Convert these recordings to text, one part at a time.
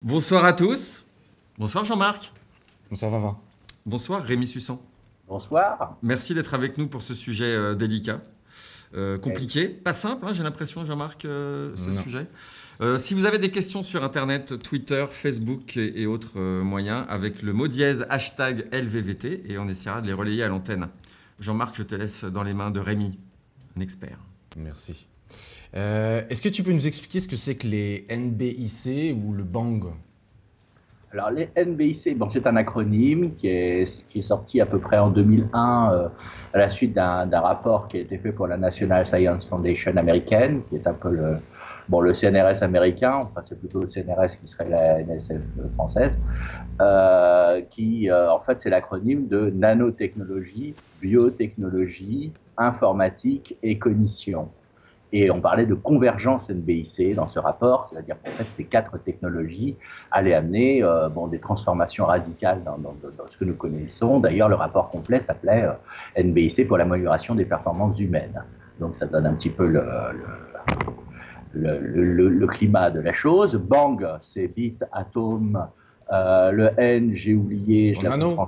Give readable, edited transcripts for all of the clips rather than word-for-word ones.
Bonsoir à tous. Bonsoir Jean-Marc. Bonsoir Vava. Bonsoir Rémi Sussan. Bonsoir. Merci d'être avec nous pour ce sujet délicat, Eh, compliqué, pas simple, hein, j'ai l'impression Jean-Marc, ce Non. sujet. Si vous avez des questions sur Internet, Twitter, Facebook et autres moyens, avec le mot dièse hashtag LVVT, et on essaiera de les relayer à l'antenne. Jean-Marc, je te laisse dans les mains de Rémi, un expert. Merci. Est-ce que tu peux nous expliquer ce que c'est que les NBIC ou le BANG? Alors les NBIC, bon, c'est un acronyme qui est sorti à peu près en 2001 à la suite d'un rapport qui a été fait pour la National Science Foundation américaine, qui est un peu le CNRS américain, enfin c'est plutôt le CNRS qui serait la NSF française, en fait c'est l'acronyme de nanotechnologie, biotechnologie, informatique et cognition. Et on parlait de convergence NBIC dans ce rapport, c'est-à-dire qu'en fait, ces quatre technologies allaient amener des transformations radicales dans ce que nous connaissons. D'ailleurs, le rapport complet s'appelait NBIC pour l'amélioration des performances humaines. Donc ça donne un petit peu le climat de la chose. Bang, c'est bit, atome. Le N, j'ai oublié. Nano.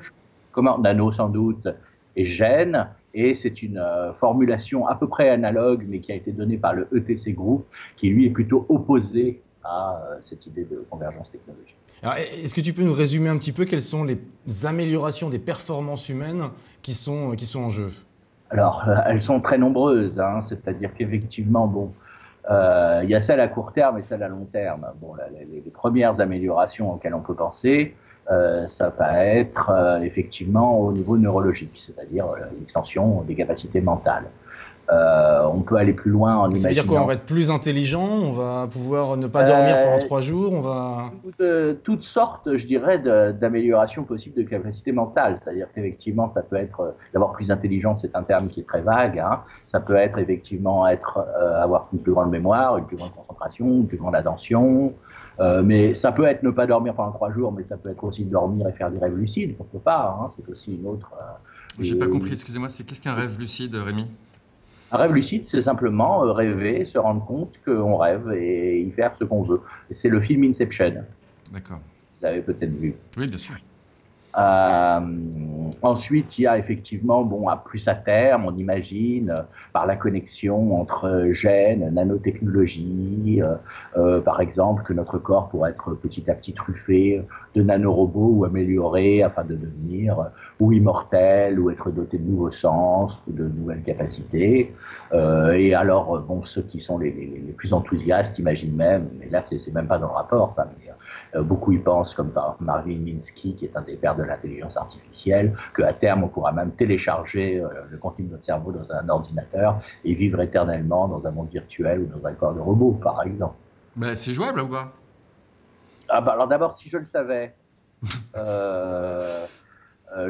Comment? Nano, sans doute. Et gène. Et c'est une formulation à peu près analogue, mais qui a été donnée par le ETC Group, qui lui est plutôt opposé à cette idée de convergence technologique. Alors, est-ce que tu peux nous résumer un petit peu quelles sont les améliorations des performances humaines qui sont en jeu? Alors, elles sont très nombreuses, hein, c'est-à-dire qu'effectivement, il y a celles à court terme et celles à long terme. Bon, les premières améliorations auxquelles on peut penser, ça va être effectivement au niveau neurologique, c'est-à-dire l'extension des capacités mentales. On peut aller plus loin en imaginant... Ça veut dire quoi? On va être plus intelligent, on va pouvoir ne pas dormir pendant 3 jours, on va... Toutes sortes, je dirais, d'améliorations possibles de capacités mentales. C'est-à-dire qu'effectivement, ça peut être d'avoir plus intelligent, c'est un terme qui est très vague. Hein. Ça peut être effectivement avoir une plus grande mémoire, une plus grande concentration, une plus grande attention. Mais ça peut être ne pas dormir pendant 3 jours, mais ça peut être aussi dormir et faire des rêves lucides, pourquoi pas. Hein. C'est aussi une autre... J'ai pas compris, excusez-moi, c'est qu'est-ce qu'un rêve lucide, Rémi? Un rêve lucide, c'est simplement rêver, se rendre compte qu'on rêve et y faire ce qu'on veut. C'est le film Inception. D'accord. Vous l'avez peut-être vu. Oui, bien sûr. Ensuite, il y a effectivement, à plus à terme, on imagine, par la connexion entre gènes, nanotechnologie, par exemple, que notre corps pourrait être petit à petit truffé de nanorobots ou amélioré afin de devenir ou immortel, ou être doté de nouveaux sens, ou de nouvelles capacités. Et alors, ceux qui sont les plus enthousiastes imaginent même, mais là, c'est même pas dans le rapport, ça, mais beaucoup y pensent, comme par Marvin Minsky, qui est un des pères de l'intelligence artificielle, qu'à terme, on pourra même télécharger le contenu de notre cerveau dans un ordinateur et vivre éternellement dans un monde virtuel ou dans un corps de robot, par exemple. Bah, c'est jouable là, ou pas? Alors d'abord, si je le savais,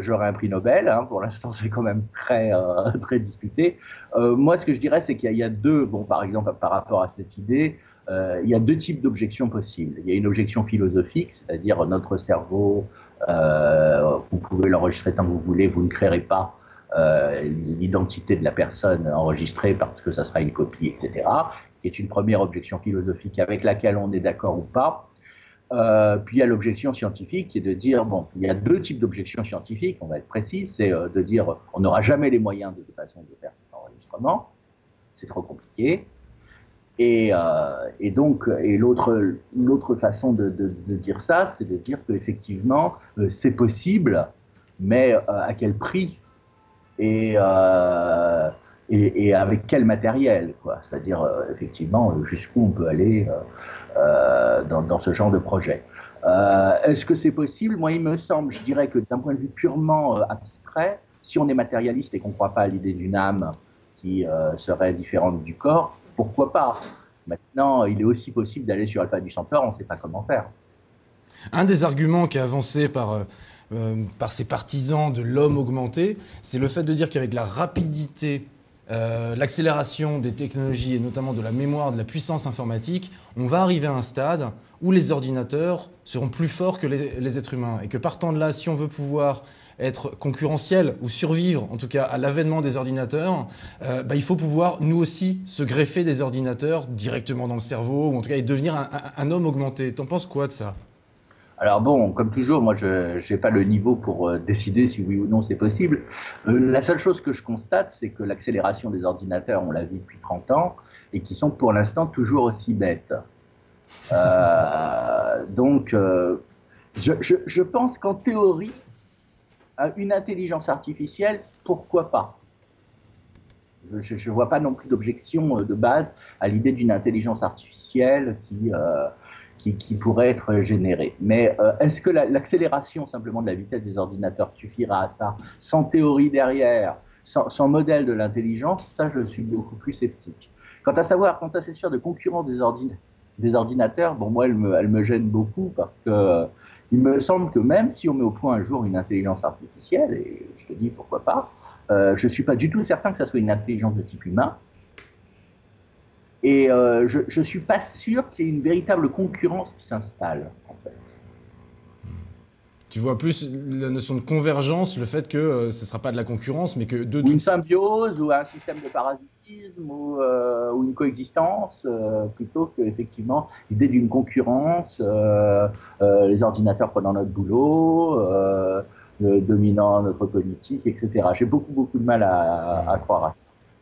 j'aurais un prix Nobel. Hein, pour l'instant, c'est quand même très discuté. Moi, ce que je dirais, c'est qu'il y a deux, par exemple, par rapport à cette idée, il y a deux types d'objections possibles. Il y a une objection philosophique, c'est-à-dire notre cerveau, vous pouvez l'enregistrer tant que vous voulez, vous ne créerez pas l'identité de la personne enregistrée parce que ça sera une copie, etc. Qui est une première objection philosophique avec laquelle on est d'accord ou pas. Puis il y a l'objection scientifique qui est de dire, il y a deux types d'objections scientifiques, on va être précis, c'est de dire on n'aura jamais les moyens de toute façon de faire cet enregistrement, c'est trop compliqué. Et l'autre façon de dire ça, c'est de dire qu'effectivement, c'est possible, mais à quel prix et avec quel matériel, quoi. C'est-à-dire, effectivement, jusqu'où on peut aller dans ce genre de projet. Est-ce que c'est possible? Moi, il me semble, je dirais que d'un point de vue purement abstrait, si on est matérialiste et qu'on ne croit pas à l'idée d'une âme qui serait différente du corps, pourquoi pas? Maintenant, il est aussi possible d'aller sur Alpha du Centaure, on ne sait pas comment faire. Un des arguments qui est avancé par ces partisans de l'homme augmenté, c'est le fait de dire qu'avec la rapidité, l'accélération des technologies et notamment de la mémoire, de la puissance informatique, on va arriver à un stade où les ordinateurs seront plus forts que les êtres humains. Et que partant de là, si on veut pouvoir être concurrentiel ou survivre, en tout cas à l'avènement des ordinateurs, il faut pouvoir nous aussi se greffer des ordinateurs directement dans le cerveau, ou en tout cas et devenir un homme augmenté. T'en penses quoi de ça? Alors bon, comme toujours, moi je n'ai pas le niveau pour décider si oui ou non c'est possible. La seule chose que je constate, c'est que l'accélération des ordinateurs, on l'a vu depuis 30 ans, et qui sont pour l'instant toujours aussi bêtes. Donc, je pense qu'en théorie, une intelligence artificielle, pourquoi pas? Je ne vois pas non plus d'objection de base à l'idée d'une intelligence artificielle qui pourrait être générée. Mais est-ce que l'accélération simplement de la vitesse des ordinateurs suffira à ça, sans théorie derrière, sans modèle de l'intelligence? Ça, je suis beaucoup plus sceptique. Quant à ces sphères de concurrence des ordinateurs, bon, moi, elle me gêne beaucoup parce que il me semble que même si on met au point un jour une intelligence artificielle, et je te dis pourquoi pas, je ne suis pas du tout certain que ça soit une intelligence de type humain. Et je ne suis pas sûr qu'il y ait une véritable concurrence qui s'installe, en fait. Tu vois plus la notion de convergence, le fait que ce ne sera pas de la concurrence, mais que ou une symbiose, ou un système de parasitisme, ou une coexistence, plutôt qu'effectivement l'idée d'une concurrence, les ordinateurs prenant notre boulot, dominant notre politique, etc. J'ai beaucoup de mal à croire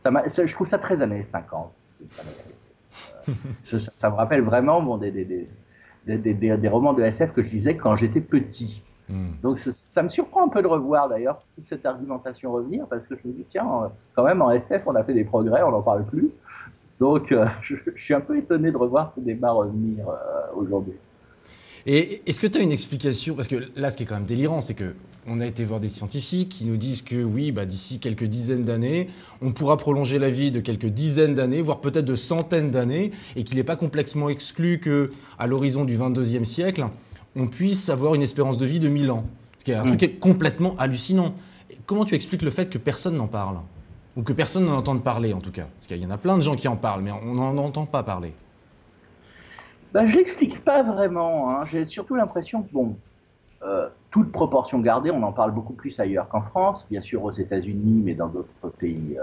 à ça. Je trouve ça très années 50. Ça me rappelle vraiment bon, des romans de SF que je lisais quand j'étais petit. Donc ça me surprend un peu de revoir d'ailleurs toute cette argumentation revenir, parce que je me dis tiens, quand même en SF on a fait des progrès, on n'en parle plus. Donc je suis un peu étonné de revoir ce débat revenir aujourd'hui. Et est-ce que tu as une explication? Parce que là, ce qui est quand même délirant, c'est qu'on a été voir des scientifiques qui nous disent que oui, d'ici quelques dizaines d'années, on pourra prolonger la vie de quelques dizaines d'années, voire peut-être de centaines d'années, et qu'il n'est pas complètement exclu qu'à l'horizon du 22e siècle, on puisse avoir une espérance de vie de 1000 ans. Ce qui est un truc qui est complètement hallucinant. Et comment tu expliques le fait que personne n'en parle? Ou que personne n'en entende parler, en tout cas? Parce qu'il y en a plein de gens qui en parlent, mais on n'en entend pas parler. Je l'explique pas vraiment. Hein. J'ai surtout l'impression que, bon, toute proportion gardée, on en parle beaucoup plus ailleurs qu'en France, bien sûr aux États-Unis, mais dans d'autres pays,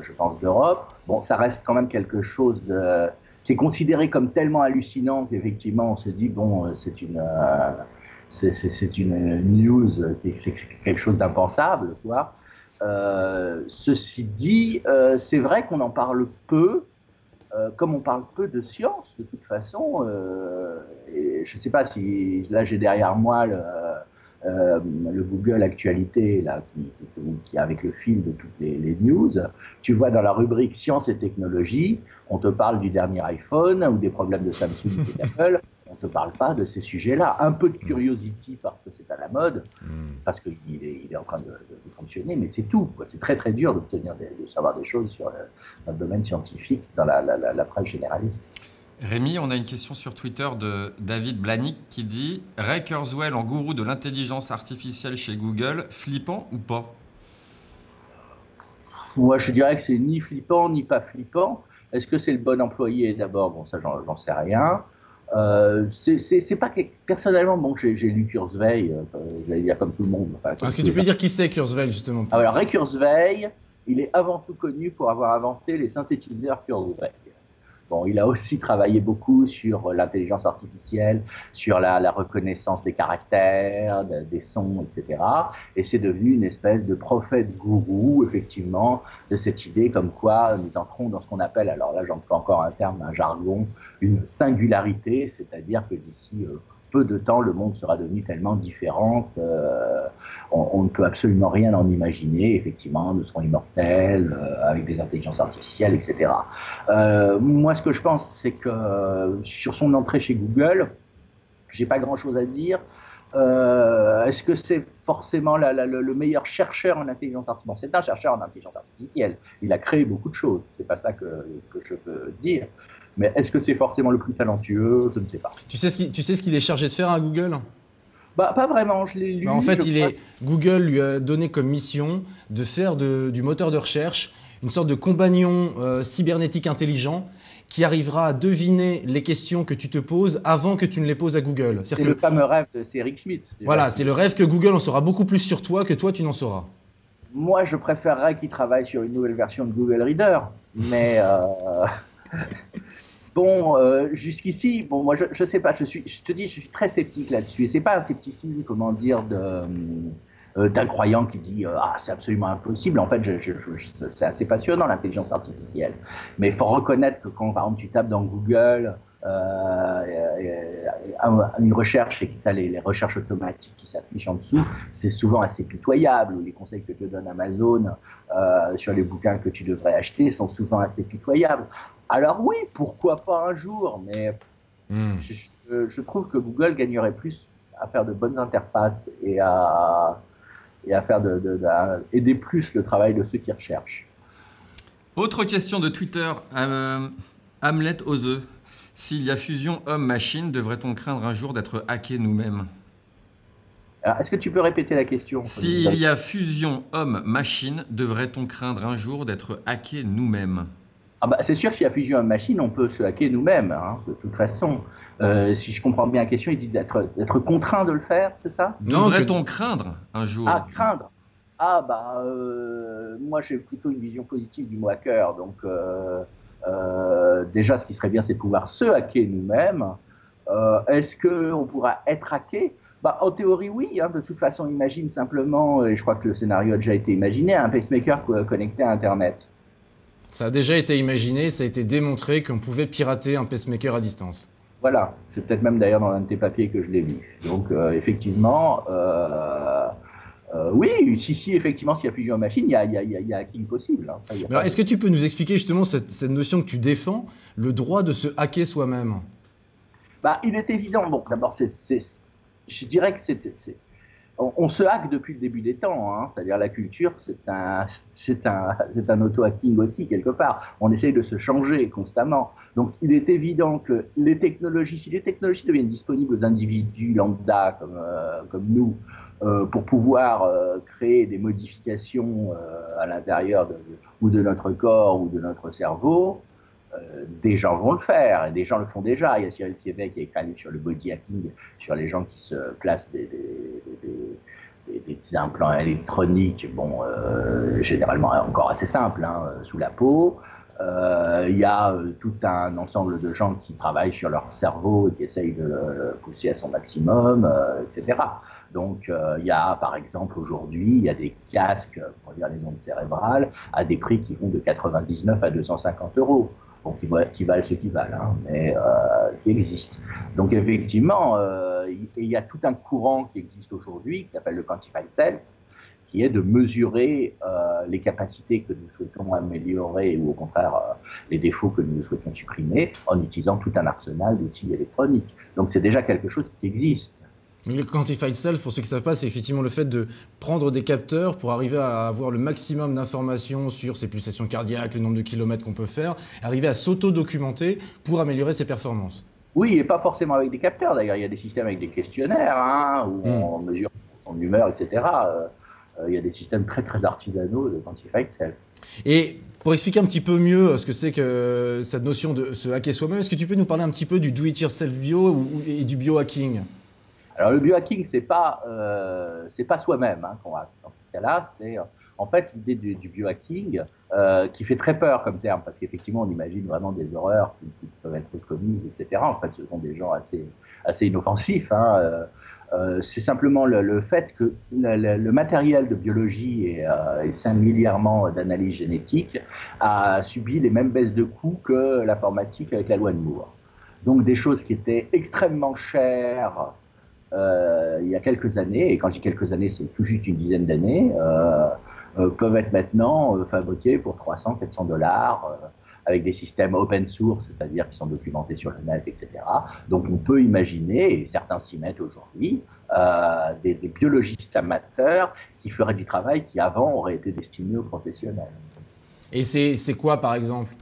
je pense, d'Europe. Bon, ça reste quand même quelque chose qui est considéré comme tellement hallucinant qu'effectivement, on se dit, bon, c'est une news, c'est quelque chose d'impensable, quoi. Ceci dit, c'est vrai qu'on en parle peu. Comme on parle peu de science, de toute façon, et je ne sais pas si là j'ai derrière moi le Google Actualité là, qui avec le fil de toutes les news. Tu vois dans la rubrique science et technologie, on te parle du dernier iPhone ou des problèmes de Samsung et d'Apple. On ne te parle pas de ces sujets-là. Un peu de curiosity parce que c'est à la mode, parce qu'il est en train de fonctionner, mais c'est tout. C'est très dur de savoir des choses sur le domaine scientifique dans la presse généraliste. Rémi, on a une question sur Twitter de David Blanick qui dit « Ray Kurzweil en gourou de l'intelligence artificielle chez Google, flippant ou pas ?» Moi, je dirais que c'est ni flippant ni pas flippant. Est-ce que c'est le bon employé d'abord? Bon, ça, j'en sais rien. C'est pas que personnellement, bon, j'ai lu Kurzweil, j'allais dire comme tout le monde. Enfin, est-ce que tu peux dire qui c'est Kurzweil justement? Alors Ray Kurzweil, il est avant tout connu pour avoir inventé les synthétiseurs Kurzweil. Bon, il a aussi travaillé beaucoup sur l'intelligence artificielle, sur la reconnaissance des caractères, des sons, etc. Et c'est devenu une espèce de prophète gourou, effectivement, de cette idée comme quoi nous entrons dans ce qu'on appelle, alors là j'emploie encore un terme, un jargon, une singularité, c'est-à-dire que d'ici peu de temps, le monde sera devenu tellement différent on ne peut absolument rien en imaginer. Effectivement, nous serons immortels, avec des intelligences artificielles, etc. Moi, ce que je pense, c'est que sur son entrée chez Google, j'ai pas grand-chose à dire. Est-ce que c'est forcément le meilleur chercheur en intelligence artificielle? Bon, c'est un chercheur en intelligence artificielle. Il a créé beaucoup de choses. C'est pas ça que je peux dire. Mais est-ce que c'est forcément le plus talentueux? Je ne sais pas. Tu sais ce qu'il est chargé de faire à Google? Pas vraiment, je l'ai lu. En fait, Google lui a donné comme mission de faire du moteur de recherche une sorte de compagnon cybernétique intelligent qui arrivera à deviner les questions que tu te poses avant que tu ne les poses à Google. C'est le fameux rêve de Eric Schmidt. Voilà, c'est le rêve que Google en saura beaucoup plus sur toi que toi tu n'en sauras. Moi, je préférerais qu'il travaille sur une nouvelle version de Google Reader, mais Bon, jusqu'ici, bon, moi, je sais pas, je te dis, je suis très sceptique là-dessus. Et c'est pas un scepticisme, comment dire, d'un croyant qui dit ah, c'est absolument impossible. En fait, c'est assez passionnant l'intelligence artificielle. Mais il faut reconnaître que quand, par exemple, tu tapes dans Google une recherche et que tu as les recherches automatiques qui s'affichent en dessous, c'est souvent assez pitoyable. Ou les conseils que te donne Amazon sur les bouquins que tu devrais acheter sont souvent assez pitoyables. Alors oui, pourquoi pas un jour, mais je trouve que Google gagnerait plus à faire de bonnes interfaces et à faire aider plus le travail de ceux qui recherchent. Autre question de Twitter, Hamlet Ose. S'il y a fusion homme-machine, devrait-on craindre un jour d'être hackés nous-mêmes? Alors, est-ce que tu peux répéter la question? S'il y a fusion homme-machine, devrait-on craindre un jour d'être hackés nous-mêmes? Ah bah, c'est sûr que s'il y a fusion homme-machine, on peut se hacker nous-mêmes, hein, de toute façon. Si je comprends bien la question, il dit d'être contraint de le faire, c'est ça? Devrait-on craindre un jour? Ah, craindre. Ah bah, moi j'ai plutôt une vision positive du mot hacker, donc déjà ce qui serait bien c'est de pouvoir se hacker nous-mêmes. Est-ce qu'on pourra être hacké? Bah, en théorie oui, hein, de toute façon imagine simplement, et je crois que le scénario a déjà été imaginé, un pacemaker connecté à Internet. Ça a déjà été imaginé, ça a été démontré qu'on pouvait pirater un pacemaker à distance. Voilà, c'est peut-être même d'ailleurs dans un de tes papiers que je l'ai lu. Donc effectivement, oui, si effectivement, s'il y a fusion machine, il y a hacking possible. Hein. Alors, est-ce que tu peux nous expliquer justement cette notion que tu défends, le droit de se hacker soi-même? Bah, il est évident, bon, d'abord, je dirais que on se hack depuis le début des temps, hein. C'est-à-dire la culture, c'est un auto-hacking aussi, quelque part. On essaye de se changer constamment. Donc il est évident que si les technologies deviennent disponibles aux individus lambda comme nous, pour pouvoir créer des modifications à l'intérieur ou de notre corps ou de notre cerveau, des gens vont le faire, et des gens le font déjà. Il y a Cyril Québec qui a écrit un livre sur le body hacking, sur les gens qui se placent des petits implants électroniques, bon, généralement encore assez simples, hein, sous la peau. Il y a tout un ensemble de gens qui travaillent sur leur cerveau et qui essayent de le pousser à son maximum, etc. Donc, il y a, par exemple, aujourd'hui, il y a des casques pour dire les ondes cérébrales à des prix qui vont de 99 à 250 euros. Bon, qui valent ce qu'ils valent, hein, mais qui existent. Donc, effectivement, il y a tout un courant qui existe aujourd'hui, qui s'appelle le Quantified Self, qui est de mesurer les capacités que nous souhaitons améliorer ou au contraire les défauts que nous souhaitons supprimer en utilisant tout un arsenal d'outils électroniques. Donc, c'est déjà quelque chose qui existe. Le Quantified Self, pour ceux qui ne savent pas, c'est effectivement le fait de prendre des capteurs pour arriver à avoir le maximum d'informations sur ses pulsations cardiaques, le nombre de kilomètres qu'on peut faire, arriver à s'auto-documenter pour améliorer ses performances. Oui, et pas forcément avec des capteurs d'ailleurs. Il y a des systèmes avec des questionnaires, hein, où on mesure son humeur, etc. Il y a des systèmes très très artisanaux de Quantified Self. Et pour expliquer un petit peu mieux ce que c'est que cette notion de se hacker soi-même, est-ce que tu peux nous parler un petit peu du do-it-yourself bio et du biohacking? Alors le biohacking, c'est pas soi-même, hein, qu'on hack. Dans ce cas-là, c'est en fait l'idée du biohacking qui fait très peur comme terme, parce qu'effectivement on imagine vraiment des horreurs qui peuvent être commises, etc. En fait, ce sont des gens assez inoffensifs. Hein, c'est simplement le fait que le matériel de biologie et singulièrement d'analyse génétique a subi les mêmes baisses de coûts que l'informatique avec la loi de Moore. Donc des choses qui étaient extrêmement chères il y a quelques années, et quand je dis quelques années, c'est tout juste une dizaine d'années, peuvent être maintenant fabriquées pour 300-400 $, avec des systèmes open source, c'est-à-dire qui sont documentés sur le net, etc. Donc on peut imaginer, et certains s'y mettent aujourd'hui, des biologistes amateurs qui feraient du travail qui avant aurait été destiné aux professionnels. Et c'est quoi par exemple?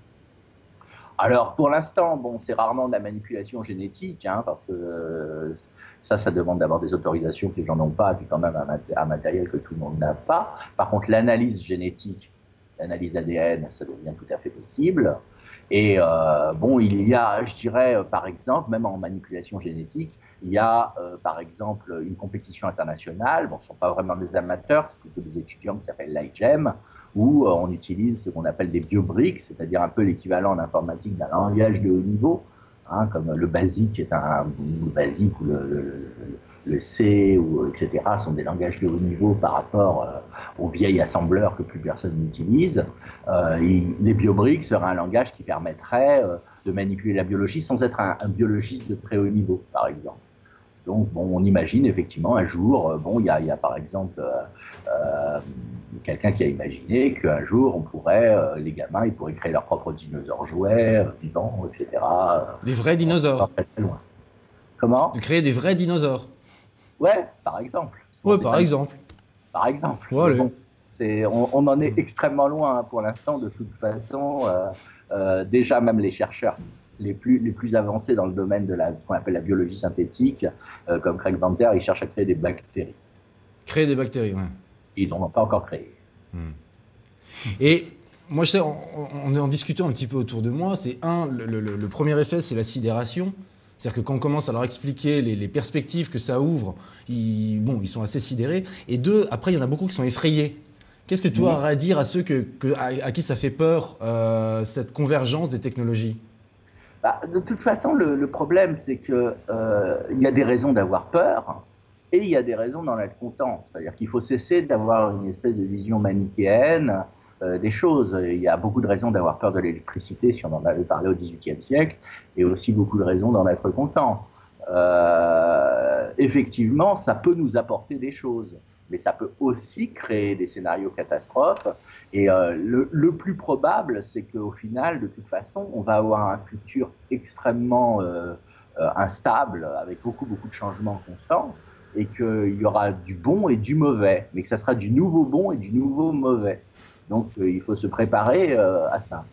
Alors pour l'instant, bon, c'est rarement de la manipulation génétique, hein, parce que ça demande d'avoir des autorisations que les gens n'ont pas, et puis quand même un matériel que tout le monde n'a pas. Par contre, l'analyse génétique, l'analyse ADN, ça devient tout à fait possible. Et bon, il y a, je dirais, par exemple, même en manipulation génétique, il y a, par exemple, une compétition internationale. Bon, ce ne sont pas vraiment des amateurs, c'est plutôt des étudiants qui s'appellent l'IGEM, où on utilise ce qu'on appelle des biobriques, c'est-à-dire un peu l'équivalent en informatique d'un langage de haut niveau, hein, comme le BASIC est le BASIC ou le C, ou, etc., sont des langages de haut niveau par rapport aux vieilles assembleurs que plus personne n'utilise. Les biobriques seraient un langage qui permettrait de manipuler la biologie sans être un biologiste de très haut niveau, par exemple. Donc, bon, on imagine effectivement un jour, il y a par exemple quelqu'un qui a imaginé qu'un jour, on pourrait, les gamins, ils pourraient créer leurs propres dinosaures jouets, vivants, etc. Des vrais dinosaures. Très, très loin. Comment ? De créer des vrais dinosaures. Ouais, par exemple. Ouais, par exemple. Par exemple. Voilà. Bon, on en est extrêmement loin hein, pour l'instant, de toute façon. Déjà, même les chercheurs les plus avancés dans le domaine de ce qu'on appelle la biologie synthétique, comme Craig Venter, ils cherchent à créer des bactéries. Créer des bactéries, ouais. Ils n'en ont pas encore créé. Et moi, je sais, en discutant un petit peu autour de moi, c'est le premier effet, c'est la sidération. C'est-à-dire que quand on commence à leur expliquer les perspectives que ça ouvre, ils sont assez sidérés. Et deux, après, il y en a beaucoup qui sont effrayés. Qu'est-ce que tu auras à dire à ceux à qui ça fait peur, cette convergence des technologies ? De toute façon, le problème, c'est qu'il y a des raisons d'avoir peur et il y a des raisons d'en être content. C'est-à-dire qu'il faut cesser d'avoir une espèce de vision manichéenne des choses. Il y a beaucoup de raisons d'avoir peur de l'électricité, si on en avait parlé au XVIIIe siècle, et aussi beaucoup de raisons d'en être content. Effectivement, ça peut nous apporter des choses, mais ça peut aussi créer des scénarios catastrophes. Et le plus probable, c'est qu'au final, de toute façon, on va avoir un futur extrêmement instable, avec beaucoup de changements constants, et qu'il y aura du bon et du mauvais, mais que ça sera du nouveau bon et du nouveau mauvais. Donc il faut se préparer à ça.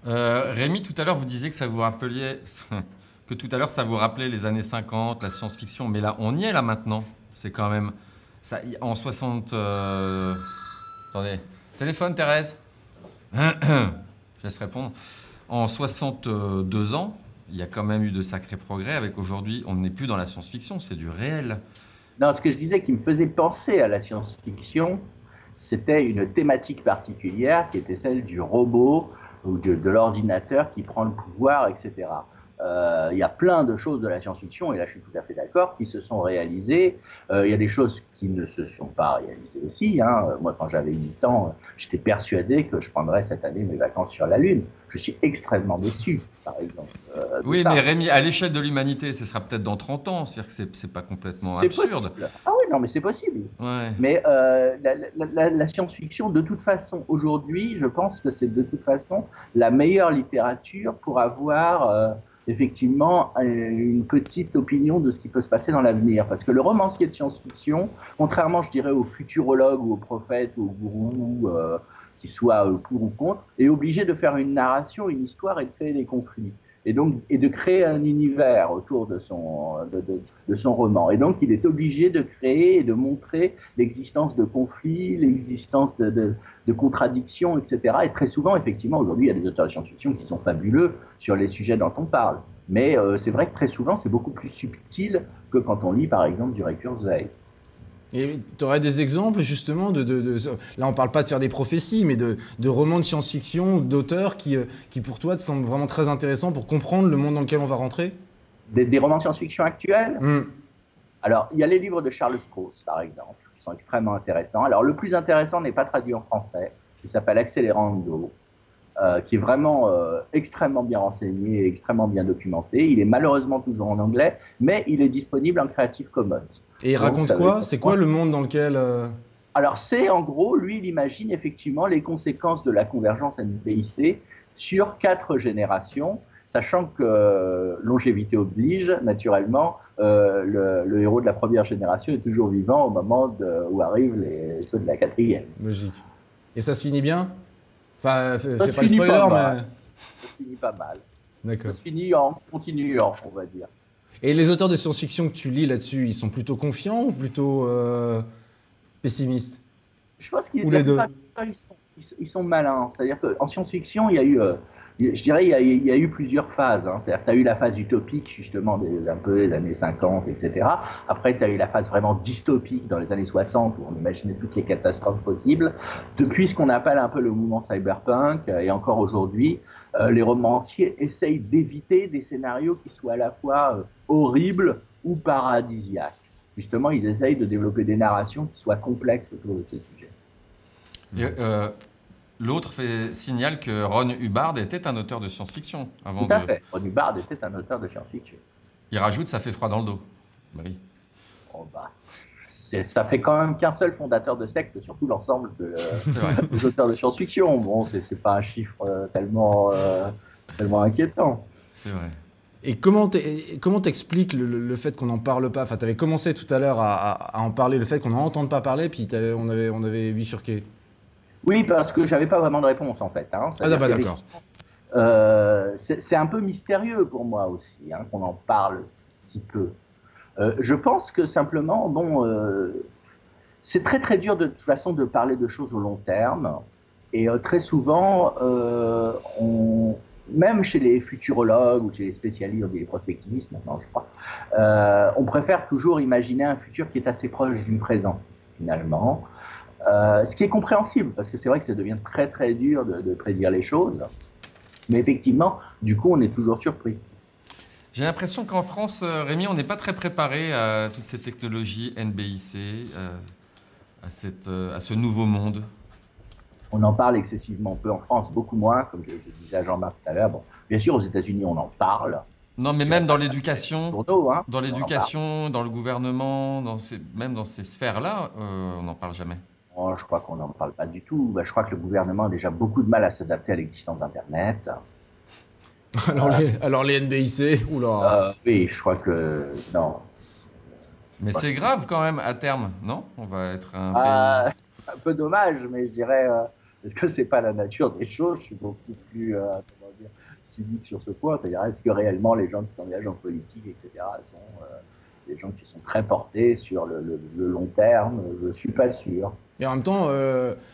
Rémi, tout à l'heure, vous disiez que ça vous rappelait les années 50, la science-fiction, mais là, on y est là maintenant. C'est quand même... Ça, en 60... Attendez. Téléphone, Thérèse. Je laisse répondre. En 62 ans, il y a quand même eu de sacrés progrès. Avec aujourd'hui, on n'est plus dans la science-fiction, c'est du réel. Non, ce que je disais qui me faisait penser à la science-fiction, c'était une thématique particulière qui était celle du robot ou de l'ordinateur qui prend le pouvoir, etc. Il y a plein de choses de la science-fiction, et là je suis tout à fait d'accord, qui se sont réalisées. Il y a des choses qui ne se sont pas réalisées aussi. Hein. Moi, quand j'avais 8 ans, j'étais persuadé que je prendrais cette année mes vacances sur la Lune. Je suis extrêmement déçu, par exemple. Oui, mais Rémi, à l'échelle de l'humanité, ce sera peut-être dans 30 ans. C'est-à-dire que c'est pas complètement absurde. Possible. Ah oui, non, mais c'est possible. Ouais. Mais la science-fiction, de toute façon, aujourd'hui, je pense que c'est de toute façon la meilleure littérature pour avoir... effectivement une petite opinion de ce qui peut se passer dans l'avenir. Parce que le romancier de science-fiction, contrairement, je dirais, au futurologue ou au prophète ou au gourou, qui soit pour ou contre, est obligé de faire une narration, une histoire et de créer des conflits. Et de créer un univers autour de son roman. Et donc, il est obligé de créer et de montrer l'existence de conflits, l'existence de contradictions, etc. Et très souvent, effectivement, aujourd'hui, il y a des auteurs de science-fiction qui sont fabuleux sur les sujets dont on parle. Mais c'est vrai que très souvent, c'est beaucoup plus subtil que quand on lit, par exemple, du Ray Kurzweil. Et tu aurais des exemples, justement, là, on ne parle pas de faire des prophéties, mais de romans de science-fiction, d'auteurs qui, pour toi, te semblent vraiment très intéressants pour comprendre le monde dans lequel on va rentrer ? Des romans de science-fiction actuels ? Alors, il y a les livres de Charles Stross, par exemple, qui sont extrêmement intéressants. Alors, le plus intéressant n'est pas traduit en français. Il s'appelle Accelerando, qui est vraiment extrêmement bien renseigné, extrêmement bien documenté. Il est malheureusement toujours en anglais, mais il est disponible en Creative Commons. Et il raconte quoi ? C'est quoi le monde dans lequel... Alors, c'est en gros, lui, il imagine effectivement les conséquences de la convergence NPIC sur 4 générations, sachant que longévité oblige, naturellement, le héros de la première génération est toujours vivant au moment où arrivent ceux de la 4e. Logique. Et ça se finit bien ? Enfin, fais pas le spoiler, mais... Ça se finit pas mal. D'accord. Ça se finit en continuant, on va dire. Et les auteurs de science-fiction que tu lis là-dessus, ils sont plutôt confiants ou plutôt pessimistes ? Je pense qu'ils Ou les deux ? Ils sont malins. C'est-à-dire qu'en science-fiction, il y a eu Je dirais il y a eu plusieurs phases. Hein. C'est-à-dire que tu as eu la phase utopique, justement, un peu des années 50, etc. Après, tu as eu la phase vraiment dystopique dans les années 60, où on imaginait toutes les catastrophes possibles. Depuis ce qu'on appelle un peu le mouvement cyberpunk, et encore aujourd'hui, les romanciers essayent d'éviter des scénarios qui soient à la fois horribles ou paradisiaques. Justement, ils essayent de développer des narrations qui soient complexes autour de ces sujets. Et, l'autre signale que Ron Hubbard était un auteur de science-fiction. Tout à fait. Ron Hubbard était un auteur de science-fiction. Il rajoute « ça fait froid dans le dos ». Bah oui. Oh bah, ça fait quand même qu'un seul fondateur de secte, surtout l'ensemble des auteurs de science-fiction. Bon, c'est pas un chiffre tellement inquiétant. C'est vrai. Et comment t'expliques le fait qu'on n'en parle pas? Enfin, tu avais commencé tout à l'heure à en parler, le fait qu'on n'en entende pas parler, puis on avait bifurqué. Oui, parce que j'avais pas vraiment de réponse en fait. Hein. Ah bah d'accord. C'est un peu mystérieux pour moi aussi, hein, qu'on en parle si peu. Je pense que simplement, bon, c'est très très dur de toute façon de parler de choses au long terme. Et très souvent, même chez les futurologues ou chez les spécialistes, les prospectivistes maintenant, je crois, on préfère toujours imaginer un futur qui est assez proche du présent, finalement. Ce qui est compréhensible, parce que c'est vrai que ça devient très très dur de prédire les choses. Mais effectivement, du coup, on est toujours surpris. J'ai l'impression qu'en France, Rémi, on n'est pas très préparé à toutes ces technologies NBIC, à ce nouveau monde. On en parle excessivement peu en France, beaucoup moins, comme je disais à Jean-Marc tout à l'heure. Bon, bien sûr, aux États-Unis, on en parle. Non, mais même dans l'éducation, hein, dans l'éducation, dans le gouvernement, même dans ces sphères-là, on n'en parle jamais. Oh, je crois qu'on n'en parle pas du tout. Bah, je crois que le gouvernement a déjà beaucoup de mal à s'adapter à l'existence d'Internet. Alors les NBIC, oula. Oui, je crois que non. Mais c'est grave quand même à terme, non? On va être un pays... Un peu dommage, mais je dirais, est-ce que c'est pas la nature des choses? Je suis beaucoup plus cynique sur ce point. C'est-à-dire, est-ce que réellement les gens qui s'engagent en politique, etc., sont des gens qui sont très portés sur le long terme? Je suis pas sûr. Et en même temps,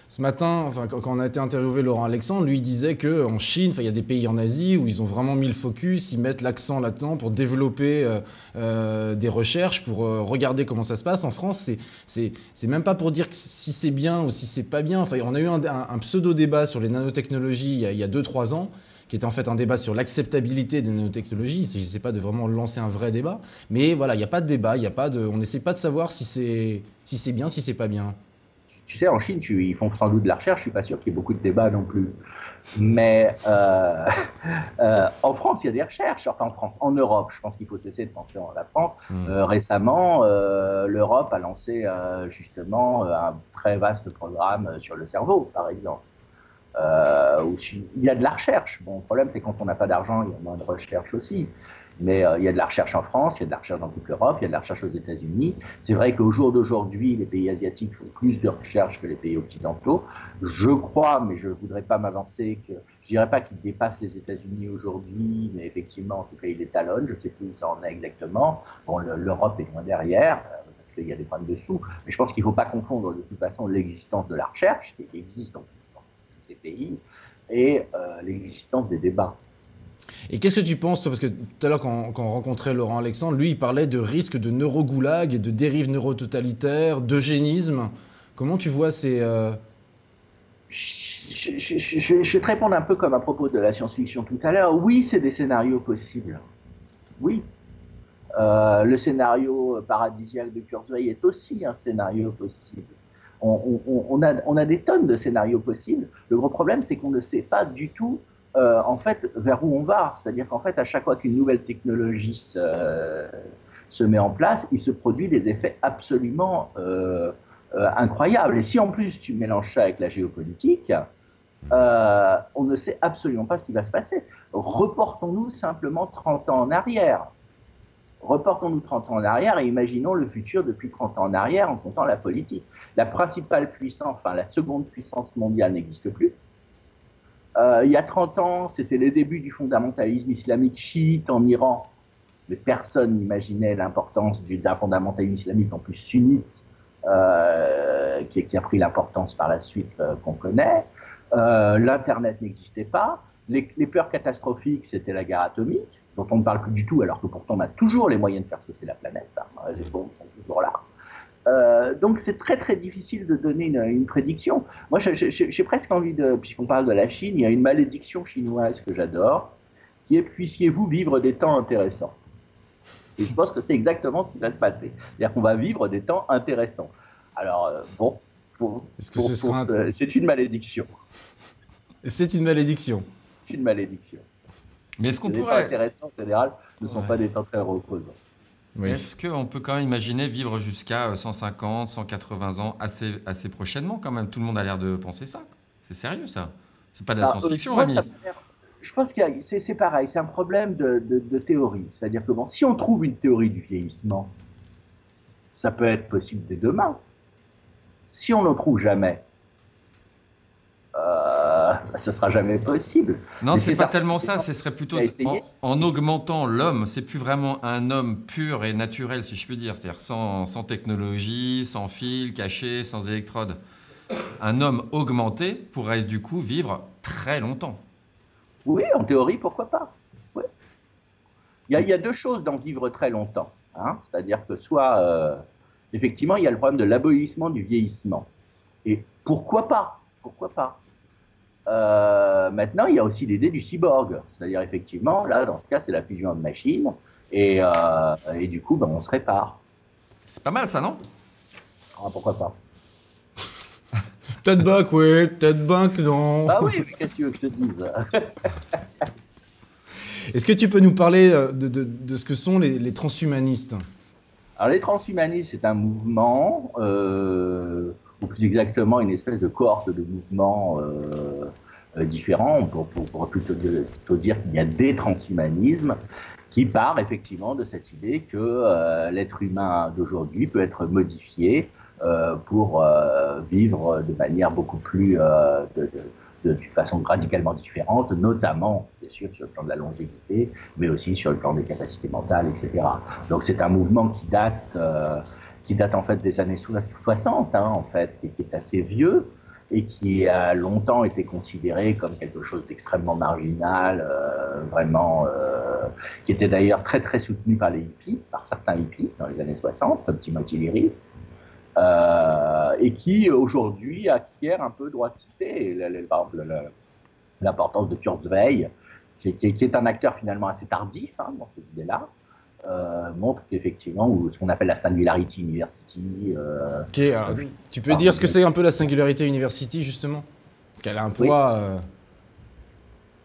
ce matin, enfin, quand on a été interviewé Laurent Alexandre, lui il disait qu'en Chine, il y a des pays en Asie où ils ont vraiment mis le focus, ils mettent l'accent là-dedans pour développer des recherches, pour regarder comment ça se passe. En France, c'est même pas pour dire si c'est bien ou si c'est pas bien. Enfin, on a eu un pseudo-débat sur les nanotechnologies il y a 2-3 ans, qui était en fait un débat sur l'acceptabilité des nanotechnologies. Il ne s'agissait pas de vraiment lancer un vrai débat. Mais voilà, il n'y a pas de débat, on n'essaie pas de savoir si c'est bien, si c'est pas bien. Tu sais, en Chine, ils font sans doute de la recherche, je ne suis pas sûr qu'il y ait beaucoup de débats non plus. Mais en France, il y a des recherches. Enfin, en Europe, je pense qu'il faut cesser de penser en la France. Récemment, l'Europe a lancé justement un très vaste programme sur le cerveau, par exemple. Il y a de la recherche. Bon, le problème, c'est quand on n'a pas d'argent, il y a moins de recherche aussi. Mais il y a de la recherche en France, il y a de la recherche dans toute l'Europe, il y a de la recherche aux États-Unis. C'est vrai qu'au jour d'aujourd'hui, les pays asiatiques font plus de recherche que les pays occidentaux. Je crois, mais je ne voudrais pas m'avancer, que je dirais pas qu'ils dépassent les États-Unis aujourd'hui, mais effectivement, en tout cas, ils les talonnent. Je ne sais plus où ça en est exactement. Bon, l'Europe est loin derrière, parce qu'il y a des problèmes de sous. Mais je pense qu'il ne faut pas confondre de toute façon l'existence de la recherche, qui existe dans tous ces pays, et l'existence des débats. Et qu'est-ce que tu penses, toi, parce que tout à l'heure, quand on rencontrait Laurent Alexandre, lui, il parlait de risques de neurogoulag et de dérives neurototalitaires, d'eugénisme. Comment tu vois ces... Je vais te répondre un peu comme à propos de la science-fiction tout à l'heure. Oui, c'est des scénarios possibles. Oui. Le scénario paradisiaque de Kurzweil est aussi un scénario possible. On a des tonnes de scénarios possibles. Le gros problème, c'est qu'on ne sait pas du tout en fait, vers où on va. C'est-à-dire qu'en fait, à chaque fois qu'une nouvelle technologie se met en place, il se produit des effets absolument incroyables. Et si en plus tu mélanges ça avec la géopolitique, on ne sait absolument pas ce qui va se passer. Reportons-nous simplement 30 ans en arrière. Reportons-nous 30 ans en arrière et imaginons le futur depuis 30 ans en arrière en comptant la politique. La principale puissance, enfin la seconde puissance mondiale n'existe plus. Il y a 30 ans, c'était les débuts du fondamentalisme islamique chiite en Iran. Mais personne n'imaginait l'importance d'un fondamentalisme islamique en plus sunnite, qui a pris l'importance par la suite qu'on connaît. L'Internet n'existait pas. Les peurs catastrophiques, c'était la guerre atomique, dont on ne parle plus du tout, alors que pourtant on a toujours les moyens de faire sauter la planète. Hein. Les bombes sont toujours là. Donc c'est très très difficile de donner une prédiction. Moi j'ai presque envie de, puisqu'on parle de la Chine, il y a une malédiction chinoise que j'adore, qui est puissiez-vous vivre des temps intéressants. Et je pense que c'est exactement ce qui va se passer. C'est-à-dire qu'on va vivre des temps intéressants. Alors c'est une malédiction. C'est une malédiction. C'est une malédiction. Mais est-ce qu'on Les pourrait... temps intéressants en général ne sont pas des temps très reposants. Oui. Est-ce qu'on peut quand même imaginer vivre jusqu'à 150, 180 ans assez prochainement quand même? Tout le monde a l'air de penser ça. C'est sérieux ça. C'est pas de la science-fiction, Rémi. Je pense que c'est pareil, c'est un problème de théorie. C'est-à-dire que bon, si on trouve une théorie du vieillissement, ça peut être possible dès demain. Si on n'en trouve jamais, ce sera jamais possible. Non, c'est pas tellement ça. Ce serait plutôt en augmentant l'homme. C'est plus vraiment un homme pur et naturel, si je puis dire. C'est-à-dire sans technologie, sans fil caché, sans électrode. Un homme augmenté pourrait du coup vivre très longtemps. Oui, en théorie, pourquoi pas. Ouais. Il y a deux choses dans vivre très longtemps. Hein. C'est-à-dire que soit, effectivement, il y a le problème de l'abolissement du vieillissement. Et pourquoi pas? Pourquoi pas? Maintenant, il y a aussi l'idée du cyborg. C'est-à-dire, effectivement, là, dans ce cas, c'est la fusion de machines. Et du coup, ben, on se répare. C'est pas mal, ça, non? Ah, pourquoi pas? Peut-être bac, oui, peut-être bac, non. Ah oui, mais qu'est-ce que tu veux que je te dise? Est-ce que tu peux nous parler de ce que sont les transhumanistes? Alors, les transhumanistes, c'est un mouvement, ou plus exactement une espèce de cohorte de mouvements différents. Pour plutôt dire qu'il y a des transhumanismes qui partent effectivement de cette idée que l'être humain d'aujourd'hui peut être modifié pour vivre de manière beaucoup plus, de façon radicalement différente, notamment, bien sûr, sur le plan de la longévité, mais aussi sur le plan des capacités mentales, etc. Donc c'est un mouvement qui date en fait des années 60, hein, en fait, et qui est assez vieux, et qui a longtemps été considéré comme quelque chose d'extrêmement marginal, qui était d'ailleurs très très soutenu par les hippies, par certains hippies dans les années 60, comme Timothy Leary. Et qui aujourd'hui acquiert un peu droiticité. L'importance de Kurzweil, qui est un acteur finalement assez tardif hein, dans ces idées-là, montre qu'effectivement, ce qu'on appelle la Singularity University. Tu peux dire ce que c'est un peu la Singularity University, justement? Parce qu'elle a un poids.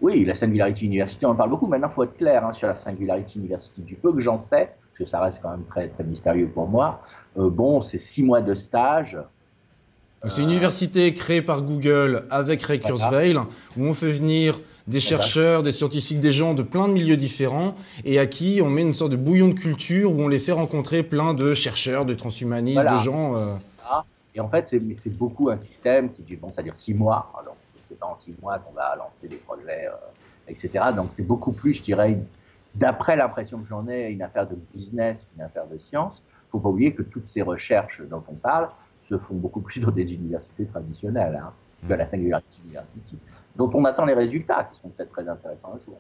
Oui, la Singularity University, on en parle beaucoup. Maintenant, il faut être clair hein, sur la Singularity University. Du peu que j'en sais, parce que ça reste quand même très, très mystérieux pour moi. C'est 6 mois de stage. C'est une université créée par Google avec Ray Kurzweil, où on fait venir des chercheurs, des scientifiques, des gens de plein de milieux différents, et à qui on met une sorte de bouillon de culture où on les fait rencontrer plein de chercheurs, de transhumanistes, de gens. Et en fait, c'est beaucoup un système qui dure, c'est-à-dire 6 mois. Alors, c'est pas en 6 mois qu'on va lancer des projets, etc. Donc, c'est beaucoup plus, je dirais, d'après l'impression que j'en ai, une affaire de business, une affaire de science. Il ne faut pas oublier que toutes ces recherches dont on parle se font beaucoup plus dans des universités traditionnelles hein, que la Singularity University, dont on attend les résultats, qui sont peut-être très intéressants un jour.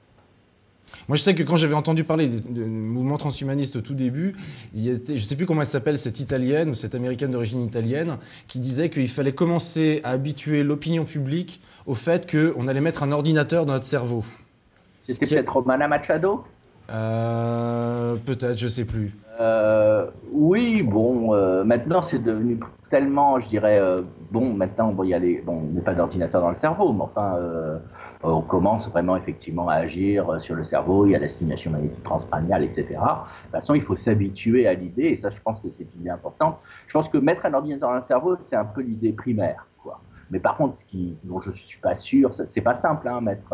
Moi, je sais que quand j'avais entendu parler du mouvement transhumaniste au tout début, je ne sais plus comment elle s'appelle, cette italienne ou cette américaine d'origine italienne, qui disait qu'il fallait commencer à habituer l'opinion publique au fait qu'on allait mettre un ordinateur dans notre cerveau. C'était peut-être Romana Machado? Peut-être, je ne sais plus. Oui, maintenant c'est devenu tellement, je dirais, maintenant, il y a on met pas d'ordinateur dans le cerveau, mais enfin, on commence vraiment effectivement à agir sur le cerveau, il y a la stimulation magnétique transcrânienne, etc. De toute façon, il faut s'habituer à l'idée, et ça, je pense que c'est une idée importante. Je pense que mettre un ordinateur dans le cerveau, c'est un peu l'idée primaire, quoi. Mais par contre, dont je ne suis pas sûr, c'est pas simple, hein, mettre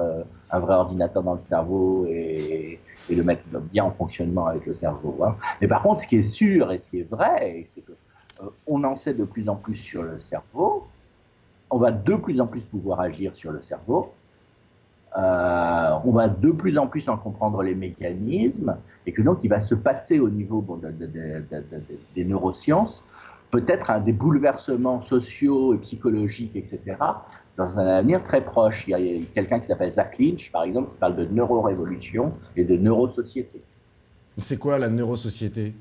un vrai ordinateur dans le cerveau et le mettre bien en fonctionnement avec le cerveau. Hein. Mais par contre, ce qui est sûr et ce qui est vrai, c'est que on en sait de plus en plus sur le cerveau, on va de plus en plus pouvoir agir sur le cerveau, on va de plus en plus en comprendre les mécanismes, et que donc il va se passer au niveau des neurosciences, peut-être des bouleversements sociaux et psychologiques, etc., dans un avenir très proche. Il y a quelqu'un qui s'appelle Zach Lynch, par exemple, qui parle de neurorévolution et de neurosociété. C'est quoi la neurosociété?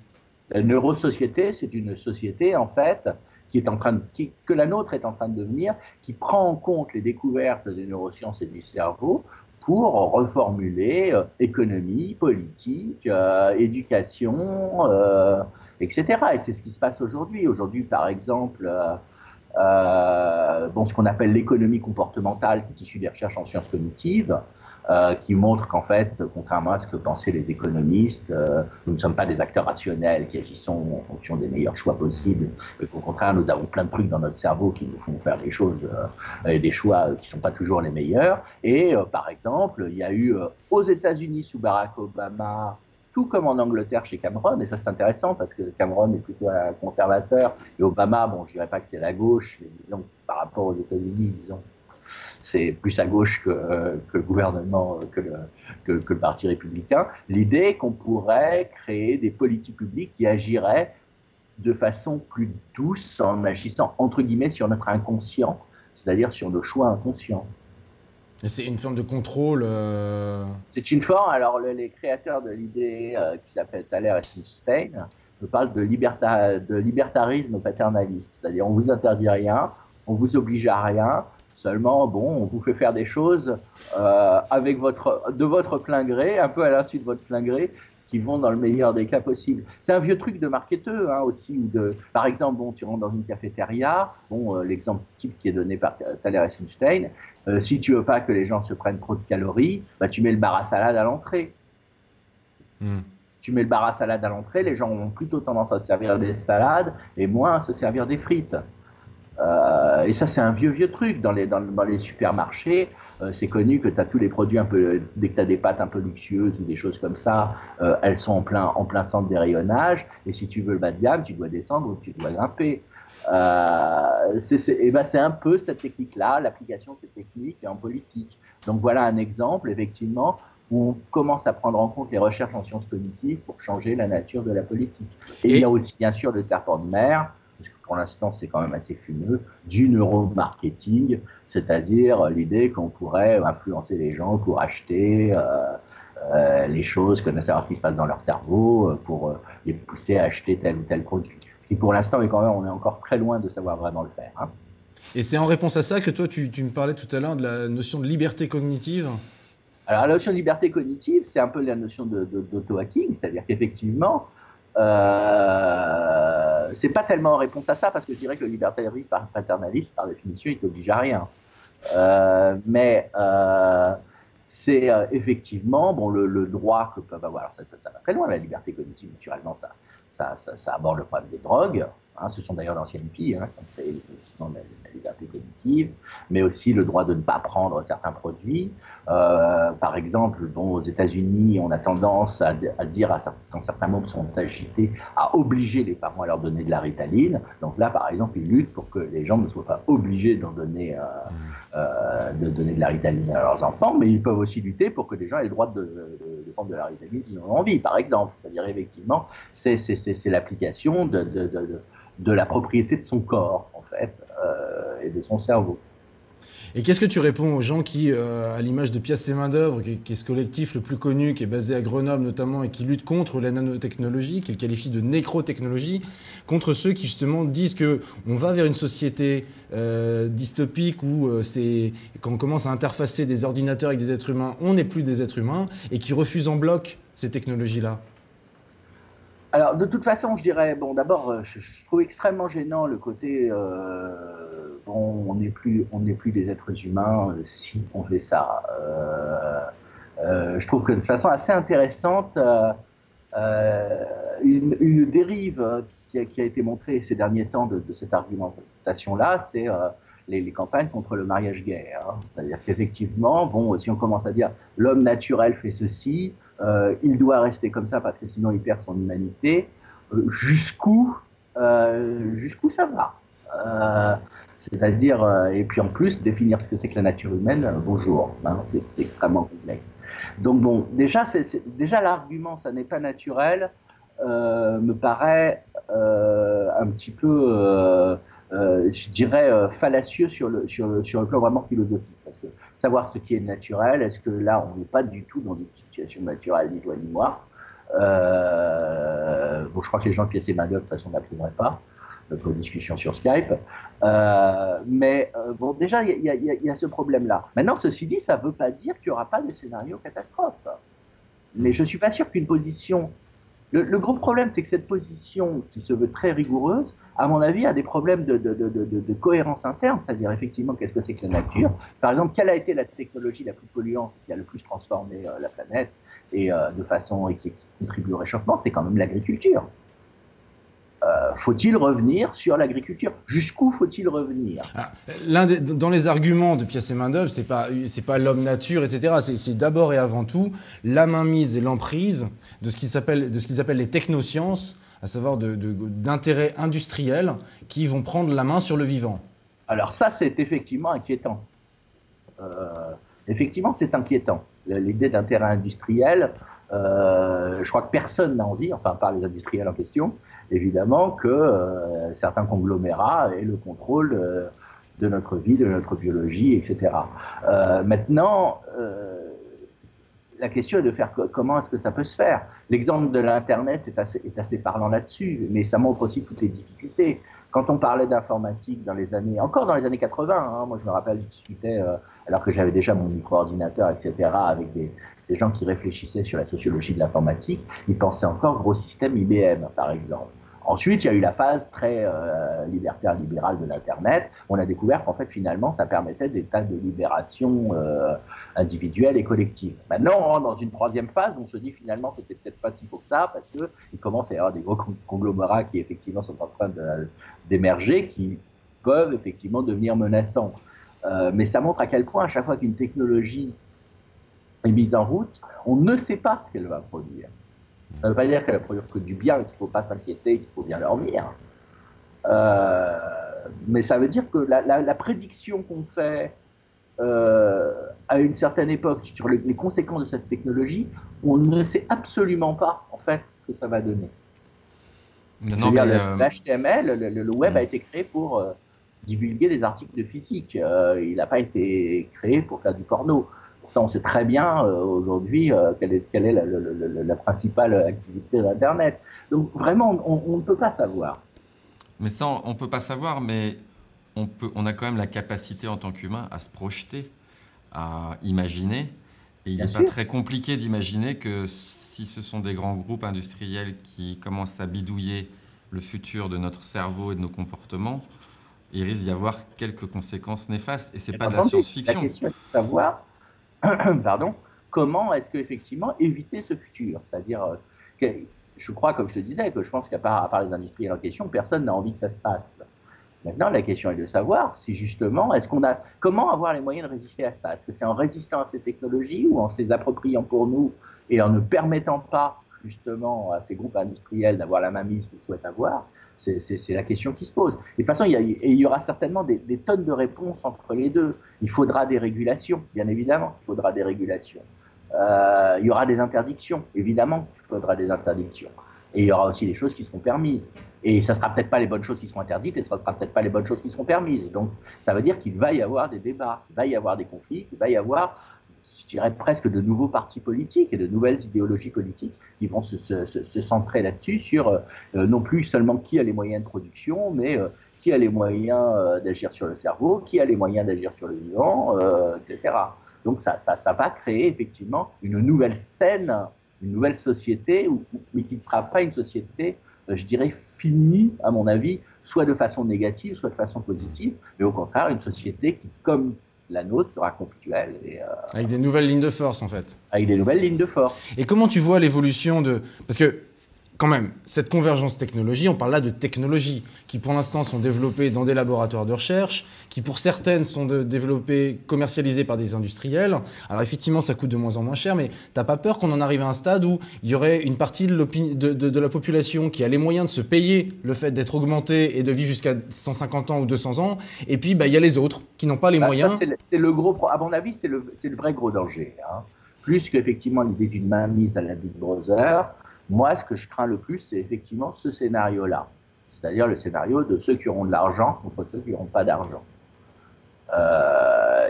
La neurosociété, c'est une société, en fait, que la nôtre est en train de devenir, qui prend en compte les découvertes des neurosciences et du cerveau pour reformuler économie, politique, éducation, etc. Et c'est ce qui se passe aujourd'hui. Aujourd'hui, par exemple, ce qu'on appelle l'économie comportementale, qui est issue des recherches en sciences cognitives, qui montre qu'en fait, contrairement à ce que pensaient les économistes, nous ne sommes pas des acteurs rationnels qui agissons en fonction des meilleurs choix possibles, et qu'au contraire, nous avons plein de trucs dans notre cerveau qui nous font faire des choses et des choix qui ne sont pas toujours les meilleurs. Et par exemple, il y a eu aux États-Unis sous Barack Obama, tout comme en Angleterre chez Cameron, et ça c'est intéressant parce que Cameron est plutôt un conservateur, et Obama, bon, je dirais pas que c'est la gauche, mais disons par rapport aux États-Unis, disons, c'est plus à gauche que le gouvernement, que le Parti républicain. L'idée qu'on pourrait créer des politiques publiques qui agiraient de façon plus douce en agissant, entre guillemets, sur notre inconscient, c'est-à-dire sur nos choix inconscients. Et c'est une forme de contrôle. C'est une forme, alors les créateurs de l'idée qui s'appelle Thaler et Stein me parlent de libertarisme paternaliste, c'est-à-dire on vous interdit rien, on vous oblige à rien, seulement bon, on vous fait faire des choses de votre plein gré, un peu à l'insu de votre plein gré, qui vont dans le meilleur des cas possibles. C'est un vieux truc de marketeur aussi, par exemple, bon, tu rentres dans une cafétéria, l'exemple type qui est donné par Thaler et Stein, si tu veux pas que les gens se prennent trop de calories, bah, tu mets le bar à salade à l'entrée. Si tu mets le bar à salade à l'entrée, les gens ont plutôt tendance à se servir des salades et moins à se servir des frites. Et ça, c'est un vieux truc. Dans les supermarchés, c'est connu que tu as tous les produits un peu, dès que tu as des pâtes un peu luxueuses ou des choses comme ça, elles sont en plein centre des rayonnages. Et si tu veux le bas de gamme, tu dois descendre ou tu dois grimper. C'est un peu cette technique-là, l'application de cette technique en politique. Donc voilà un exemple, effectivement, où on commence à prendre en compte les recherches en sciences cognitives pour changer la nature de la politique. Et il y a aussi, bien sûr, le serpent de mer, parce que pour l'instant, c'est quand même assez fumeux, du neuromarketing, c'est-à-dire l'idée qu'on pourrait influencer les gens pour acheter les choses, savoir ce qui se passe dans leur cerveau, pour les pousser à acheter tel ou tel produit. Ce qui, pour l'instant, on est encore très loin de savoir vraiment le faire. Hein. Et c'est en réponse à ça que toi, tu me parlais tout à l'heure de la notion de liberté cognitive. Alors, la notion de liberté cognitive, c'est un peu la notion d'auto-hacking, c'est-à-dire qu'effectivement, c'est pas tellement en réponse à ça, parce que je dirais que le libertarisme paternaliste, par définition, il t'oblige à rien. Mais c'est effectivement le droit que peuvent avoir. Alors ça va très loin, la liberté cognitive, naturellement, ça aborde le problème des drogues. Hein, ce sont d'ailleurs d'anciennes filles qui ont créé la liberté cognitive, mais aussi le droit de ne pas prendre certains produits. Par exemple, aux États-Unis, on a tendance à dire, quand certains mots sont agités, à obliger les parents à leur donner de la Ritaline. Donc là, par exemple, ils luttent pour que les gens ne soient pas obligés d'en donner, de donner de la Ritaline à leurs enfants, mais ils peuvent aussi lutter pour que les gens aient le droit de prendre de la Ritaline s'ils en ont envie, par exemple. C'est-à-dire, effectivement, c'est l'application de la propriété de son corps, en fait, et de son cerveau. Et qu'est-ce que tu réponds aux gens qui, à l'image de Pièces et Main-d'œuvre, qui est ce collectif le plus connu, qui est basé à Grenoble notamment, et qui lutte contre la nanotechnologie, qu'ils qualifient de nécrotechnologie, contre ceux qui justement disent qu'on va vers une société dystopique où quand on commence à interfacer des ordinateurs avec des êtres humains, on n'est plus des êtres humains, et qui refusent en bloc ces technologies-là? Alors, de toute façon, je dirais, d'abord, je trouve extrêmement gênant le côté, on n'est plus des êtres humains si on fait ça. Je trouve que de façon assez intéressante, une dérive qui a été montrée ces derniers temps de cette argumentation-là, c'est les campagnes contre le mariage gay. Hein. C'est-à-dire qu'effectivement, si on commence à dire l'homme naturel fait ceci, il doit rester comme ça parce que sinon il perd son humanité, jusqu'où ça va c'est-à-dire, et puis en plus, définir ce que c'est que la nature humaine, bonjour, hein, c'est extrêmement complexe. Donc déjà l'argument, ça n'est pas naturel, me paraît un petit peu je dirais, fallacieux sur le plan vraiment philosophique. Parce que savoir ce qui est naturel, est-ce que là, on n'est pas du tout dans une situation naturelle, ni toi ni moi. Bon, je crois que les gens de pièces et main d'œuvre, de toute façon, n'approuveraient pas notre discussion sur Skype. Bon, déjà, il y a ce problème-là. Maintenant, ceci dit, ça ne veut pas dire qu'il n'y aura pas de scénario catastrophe. Mais je ne suis pas sûr qu'une position... Le gros problème, c'est que cette position, qui se veut très rigoureuse, à mon avis, a des problèmes de cohérence interne, c'est-à-dire effectivement, qu'est-ce que c'est que la nature? Par exemple, quelle a été la technologie la plus polluante qui a le plus transformé la planète et de façon et qui contribue au réchauffement? C'est quand même l'agriculture. Faut-il revenir sur l'agriculture? Jusqu'où faut-il revenir? Dans les arguments de Pièces et main-d'œuvre, c'est pas l'homme-nature, etc. C'est d'abord et avant tout la mainmise et l'emprise de ce qu'ils appellent les technosciences, à savoir d'intérêts industriels qui vont prendre la main sur le vivant. Alors ça, c'est effectivement inquiétant. Effectivement, c'est inquiétant. L'idée d'intérêt industriel, je crois que personne n'a envie, enfin pas les industriels en question, évidemment, que certains conglomérats aient le contrôle de notre vie, de notre biologie, etc. Maintenant, la question est de faire comment est-ce que ça peut se faire. L'exemple de l'Internet est assez parlant là-dessus, mais ça montre aussi toutes les difficultés. Quand on parlait d'informatique encore dans les années 80, hein, moi je me rappelle, je discutais, alors que j'avais déjà mon micro-ordinateur, etc., avec des gens qui réfléchissaient sur la sociologie de l'informatique, ils pensaient encore gros système IBM, par exemple. Ensuite, il y a eu la phase très libertaire, libérale de l'Internet. On a découvert qu'en fait, finalement, ça permettait des tas de libérations individuelles et collectives. Maintenant, on rentre dans une troisième phase. On se dit finalement, c'était peut-être pas si faux que ça, parce qu'il commence à y avoir des gros conglomérats qui, effectivement, sont en train d'émerger, qui peuvent, effectivement, devenir menaçants. Mais ça montre à quel point, à chaque fois qu'une technologie est mise en route, on ne sait pas ce qu'elle va produire. Ça ne veut pas dire qu'elle va produire que du bien, qu'il ne faut pas s'inquiéter, qu'il faut bien dormir. Mais ça veut dire que la prédiction qu'on fait à une certaine époque sur les conséquences de cette technologie, on ne sait absolument pas, en fait, ce que ça va donner. L'HTML, le web a été créé pour divulguer des articles de physique. Il n'a pas été créé pour faire du porno. On sait très bien aujourd'hui quelle est la principale activité d'Internet. Donc vraiment, on ne peut pas savoir. Mais ça, on ne peut pas savoir, mais on a quand même la capacité en tant qu'humain à se projeter, à imaginer. Et il n'est pas très compliqué d'imaginer que si ce sont des grands groupes industriels qui commencent à bidouiller le futur de notre cerveau et de nos comportements, il risque d'y avoir quelques conséquences néfastes. Et ce n'est pas de la science-fiction. La question est de savoir... Pardon, comment est-ce qu'effectivement éviter ce futur? C'est-à-dire, je crois, comme je te disais, que je pense qu'à part les industriels en question, personne n'a envie que ça se passe. Maintenant, la question est de savoir si justement, comment avoir les moyens de résister à ça? Est-ce que c'est en résistant à ces technologies ou en se les appropriant pour nous et en ne permettant pas justement à ces groupes industriels d'avoir la mainmise qu'ils souhaitent avoir? C'est la question qui se pose. Et de toute façon, il y aura certainement des tonnes de réponses entre les deux. Il faudra des régulations, bien évidemment, il faudra des régulations. Il y aura des interdictions, évidemment qu'il faudra des interdictions. Et il y aura aussi des choses qui seront permises. Et ça ne sera peut-être pas les bonnes choses qui seront interdites, et ça ne sera peut-être pas les bonnes choses qui seront permises. Donc, ça veut dire qu'il va y avoir des débats, il va y avoir des conflits, il va y avoir, je dirais, presque de nouveaux partis politiques et de nouvelles idéologies politiques qui vont se centrer là-dessus, sur non plus seulement qui a les moyens de production, mais qui a les moyens d'agir sur le cerveau, qui a les moyens d'agir sur le vivant, etc. Donc ça va créer effectivement une nouvelle scène, une nouvelle société, mais qui ne sera pas une société, je dirais, finie, à mon avis, soit de façon négative, soit de façon positive, mais au contraire, une société qui, comme la nôtre, sera conflictuelle. Avec des nouvelles lignes de force, en fait. Avec des nouvelles lignes de force. Et comment tu vois l'évolution de... Parce que, quand même, cette convergence technologie, on parle là de technologies qui, pour l'instant, sont développées dans des laboratoires de recherche, qui, pour certaines, sont développées, commercialisées par des industriels. Alors, effectivement, ça coûte de moins en moins cher, mais t'as pas peur qu'on en arrive à un stade où il y aurait une partie de la population qui a les moyens de se payer le fait d'être augmentée et de vivre jusqu'à 150 ans ou 200 ans, et puis, il y a les autres qui n'ont pas les moyens. C'est le gros... À mon avis, c'est le vrai gros danger. Hein. Plus qu'effectivement l'idée d'une mainmise à la Big Brother... Moi, ce que je crains le plus, c'est effectivement ce scénario-là. c'est-à-dire le scénario de ceux qui auront de l'argent contre ceux qui n'auront pas d'argent.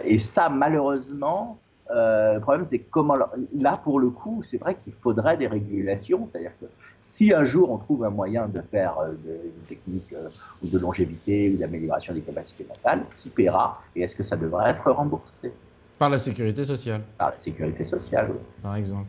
Et ça, malheureusement, le problème, c'est comment... Là, pour le coup, c'est vrai qu'il faudrait des régulations, c'est-à-dire que si un jour on trouve un moyen de faire une technique ou de longévité ou d'amélioration des capacités mentales, qui paiera et est-ce que ça devrait être remboursé? Par la sécurité sociale. Par la sécurité sociale, oui. Par exemple.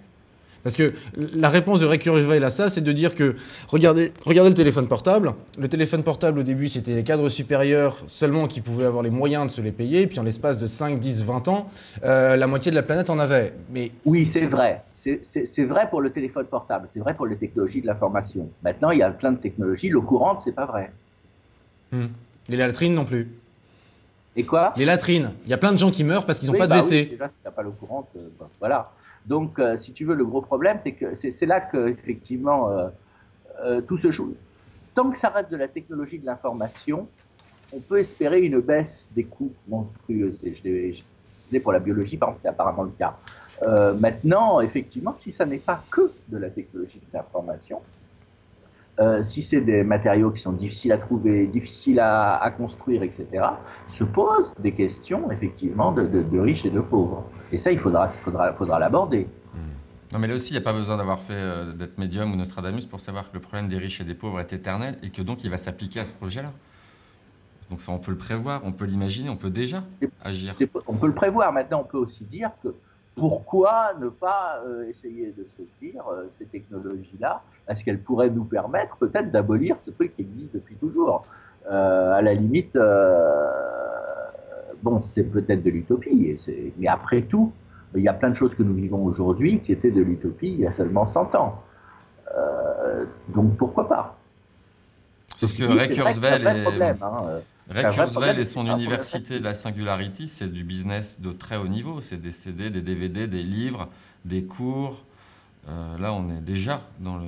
Parce que la réponse de Ray Kurzweil à ça, c'est de dire que, regardez le téléphone portable. Le téléphone portable, au début, c'était les cadres supérieurs seulement qui pouvaient avoir les moyens de se les payer. Puis en l'espace de 5, 10, 20 ans, la moitié de la planète en avait. Mais oui, c'est vrai. C'est vrai pour le téléphone portable. C'est vrai pour les technologies de l'information. Maintenant, il y a plein de technologies. L'eau courante, c'est pas vrai. Les latrines non plus. Et quoi? Les latrines. Il y a plein de gens qui meurent parce qu'ils n'ont pas de WC. Oui, déjà, si tu n'as pas l'eau courante, voilà. Donc, si tu veux, le gros problème, c'est que c'est là qu'effectivement, tout se joue. Tant que ça reste de la technologie de l'information, on peut espérer une baisse des coûts monstrueux. Je disais pour la biologie, par exemple, c'est apparemment le cas. Maintenant, effectivement, si ça n'est pas que de la technologie de l'information, si c'est des matériaux qui sont difficiles à trouver, difficiles à construire, etc., se posent des questions, effectivement, de riches et de pauvres. Et ça, il faudra l'aborder. Non, mais là aussi, il n'y a pas besoin d'avoir fait d'être médium ou Nostradamus pour savoir que le problème des riches et des pauvres est éternel et que donc il va s'appliquer à ce projet-là. Donc ça, on peut le prévoir, on peut l'imaginer, on peut déjà agir. On peut le prévoir. Maintenant, on peut aussi dire que pourquoi ne pas essayer de se dire ces technologies-là, est-ce qu'elles pourraient nous permettre peut-être d'abolir ce truc qui existe depuis toujours? À la limite, bon, c'est peut-être de l'utopie, mais après tout, il y a plein de choses que nous vivons aujourd'hui qui étaient de l'utopie il y a seulement 100 ans. Donc pourquoi pas? Sauf que Ray Kurzweil et son université de la Singularity, c'est du business de très haut niveau. C'est des CD, des DVD, des livres, des cours. Là, on est déjà dans le...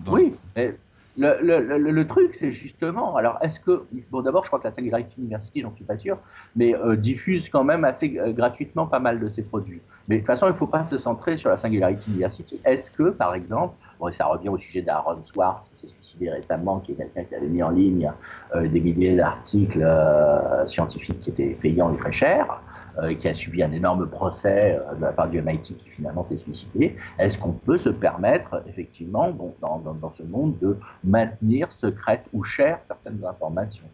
Oui, mais le truc, c'est justement... Alors, est-ce que... Bon, d'abord, je crois que la Singularity University, j'en suis pas sûr, mais diffuse quand même assez gratuitement pas mal de ses produits. Mais de toute façon, il ne faut pas se centrer sur la Singularity University. Est-ce que, par exemple... Bon, ça revient au sujet d'Aaron Swartz, qui s'est suicidé récemment, qui est quelqu'un qui avait mis en ligne des milliers d'articles scientifiques qui étaient payants et très chers, qui a subi un énorme procès de la part du MIT qui finalement s'est suicidé. Est-ce qu'on peut se permettre, effectivement, bon, dans ce monde, de maintenir secrètes ou chères certaines informations?